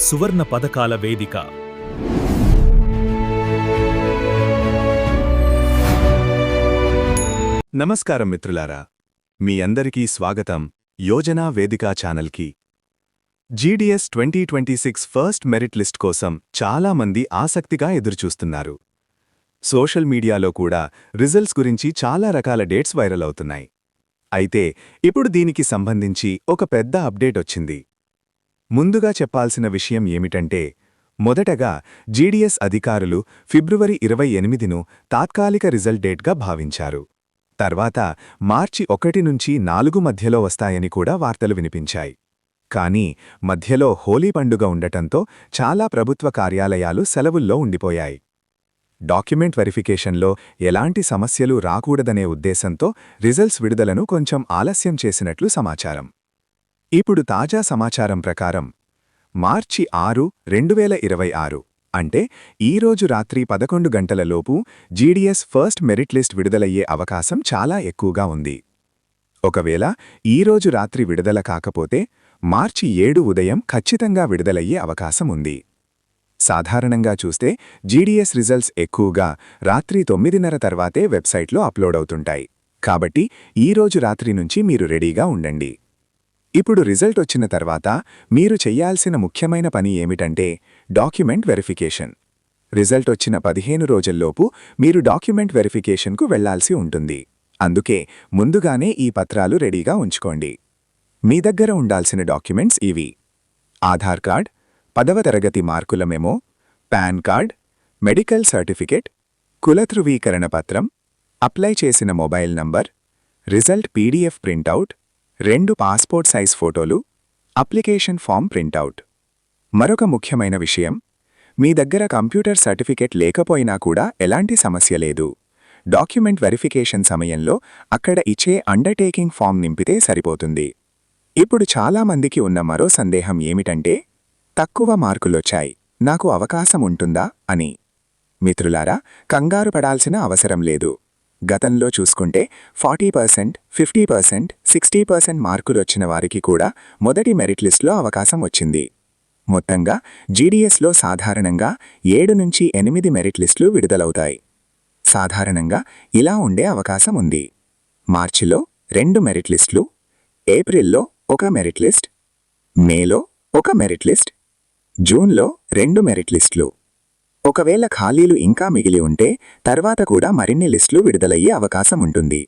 సువర్ణ పథకాల వేదిక. నమస్కారం మిత్రులారా, మీ అందరికీ స్వాగతం యోజనా వేదిక ఛానల్కి. జీడీఎస్ 2026 ఫస్ట్ మెరిట్ లిస్ట్ కోసం చాలా మంది ఆసక్తిగా ఎదురుచూస్తున్నారు. సోషల్ మీడియాలో కూడా రిజల్ట్స్ గురించి చాలా రకాల డేట్స్ వైరల్ అవుతున్నాయి. అయితే ఇప్పుడు దీనికి సంబంధించి ఒక పెద్ద అప్డేట్ వచ్చింది. ముందుగా చెప్పాల్సిన విషయం ఏమిటంటే, మొదటగా జీడీఎస్ అధికారులు ఫిబ్రవరి 28ను తాత్కాలిక రిజల్ట్ డేట్గా భావించారు. తర్వాత మార్చి 1 నుంచి 4 మధ్యలో వస్తాయని కూడా వార్తలు వినిపించాయి. కానీ మధ్యలో హోలీ పండుగ ఉండటంతో చాలా ప్రభుత్వ కార్యాలయాలు సెలవుల్లో ఉండిపోయాయి. డాక్యుమెంట్ వెరిఫికేషన్లో ఎలాంటి సమస్యలు రాకూడదనే ఉద్దేశంతో రిజల్ట్స్ విడుదలను కొంచెం ఆలస్యం చేసినట్లు సమాచారం. ఇప్పుడు తాజా సమాచారం ప్రకారం మార్చి 6, 2026 అంటే ఈరోజు రాత్రి 11 గంటలలోపు జీడీఎస్ ఫస్ట్ మెరిట్ లిస్ట్ విడుదలయ్యే అవకాశం చాలా ఎక్కువగా ఉంది. ఒకవేళ ఈరోజు రాత్రి విడుదల కాకపోతే మార్చి 7 ఉదయం ఖచ్చితంగా విడుదలయ్యే అవకాశం ఉంది. సాధారణంగా చూస్తే జీడీఎస్ రిజల్ట్స్ ఎక్కువగా రాత్రి 9:30 తర్వాతే వెబ్సైట్లో అప్లోడ్ అవుతుంటాయి. కాబట్టి ఈరోజు రాత్రి నుంచి మీరు రెడీగా ఉండండి. ఇప్పుడు రిజల్ట్ వచ్చిన తర్వాత మీరు చెయ్యాల్సిన ముఖ్యమైన పని ఏమిటంటే డాక్యుమెంట్ వెరిఫికేషన్. రిజల్ట్ వచ్చిన 15 రోజుల్లోపు మీరు డాక్యుమెంట్ వెరిఫికేషన్కు వెళ్లాల్సి ఉంటుంది. అందుకే ముందుగానే ఈ పత్రాలు రెడీగా ఉంచుకోండి. మీ దగ్గర ఉండాల్సిన డాక్యుమెంట్స్ ఇవి: ఆధార్ కార్డ్, 10వ తరగతి మార్కుల memo, pan card, medical certificate, కుల ధృవీకరణ పత్రం, అప్లై చేసిన mobile number, result PDF printout, 2 passport size ఫోటోలు, అప్లికేషన్ ఫామ్ ప్రింటౌట్. మరొక ముఖ్యమైన విషయం, మీ దగ్గర కంప్యూటర్ సర్టిఫికెట్ లేకపోయినా కూడా ఎలాంటి సమస్య లేదు. డాక్యుమెంట్ వెరిఫికేషన్ సమయంలో అక్కడ ఇచ్చే అండర్టేకింగ్ ఫామ్ నింపితే సరిపోతుంది. ఇప్పుడు చాలామందికి ఉన్న మరో సందేహం ఏమిటంటే, తక్కువ మార్కులొచ్చాయి, నాకు అవకాశం ఉంటుందా అని. మిత్రులారా, కంగారు పడాల్సిన అవసరం లేదు. గతంలో చూసుకుంటే 40%, 50%, 60% మార్కులొచ్చిన వారికి కూడా మొదటి మెరిట్ లిస్ట్లో అవకాశం వచ్చింది. మొత్తంగా జీడీఎస్లో సాధారణంగా 7 నుంచి 8 మెరిట్ లిస్టులు విడుదలవుతాయి. సాధారణంగా ఇలా ఉండే అవకాశం ఉంది: మార్చిలో 2 మెరిట్ లిస్టులు, ఏప్రిల్లో 1 మెరిట్ లిస్ట్, మేలో 1 మెరిట్ లిస్ట్, జూన్లో 2 మెరిట్ లిస్టులు. ఒకవేళ ఖాళీలు ఇంకా మిగిలి ఉంటే తర్వాత కూడా మరిన్ని లిస్టులు విడుదలయ్యే అవకాశం ఉంటుంది.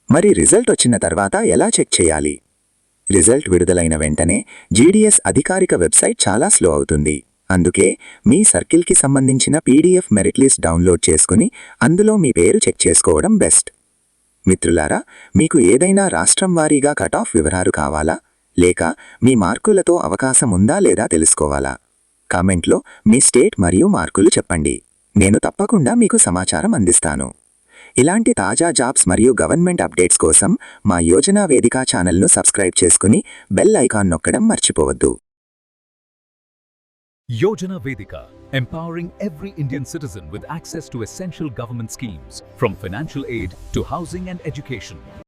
మరి రిజల్ట్ వచ్చిన తర్వాత ఎలా చెక్ చేయాలి? రిజల్ట్ విడుదలైన వెంటనే జీడీఎస్ అధికారిక వెబ్సైట్ చాలా స్లో అవుతుంది. అందుకే మీ సర్కిల్కి సంబంధించిన పీడీఎఫ్ మెరిట్ లిస్ట్ డౌన్లోడ్ చేసుకుని అందులో మీ పేరు చెక్ చేసుకోవడం బెస్ట్. మిత్రులారా, మీకు ఏదైనా రాష్ట్రం వారీగా కటాఫ్ వివరాలు కావాలా, లేక మీ మార్కులతో అవకాశం ఉందా లేదా తెలుసుకోవాలా? కామెంట్లో మీ స్టేట్ మరియు మార్కులు చెప్పండి. నేను తప్పకుండా మీకు సమాచారం అందిస్తాను. ఇలాంటి తాజా జాబ్స్ మరియు గవర్నమెంట్ అప్డేట్స్ కోసం మా యోజనా వేదిక ఛానల్ను సబ్స్క్రైబ్ చేసుకుని బెల్ ఐకాన్ నొక్కడం మర్చిపోవద్దు. Yojana Vedika, empowering every Indian citizen with access to essential government schemes, from financial aid to housing and education.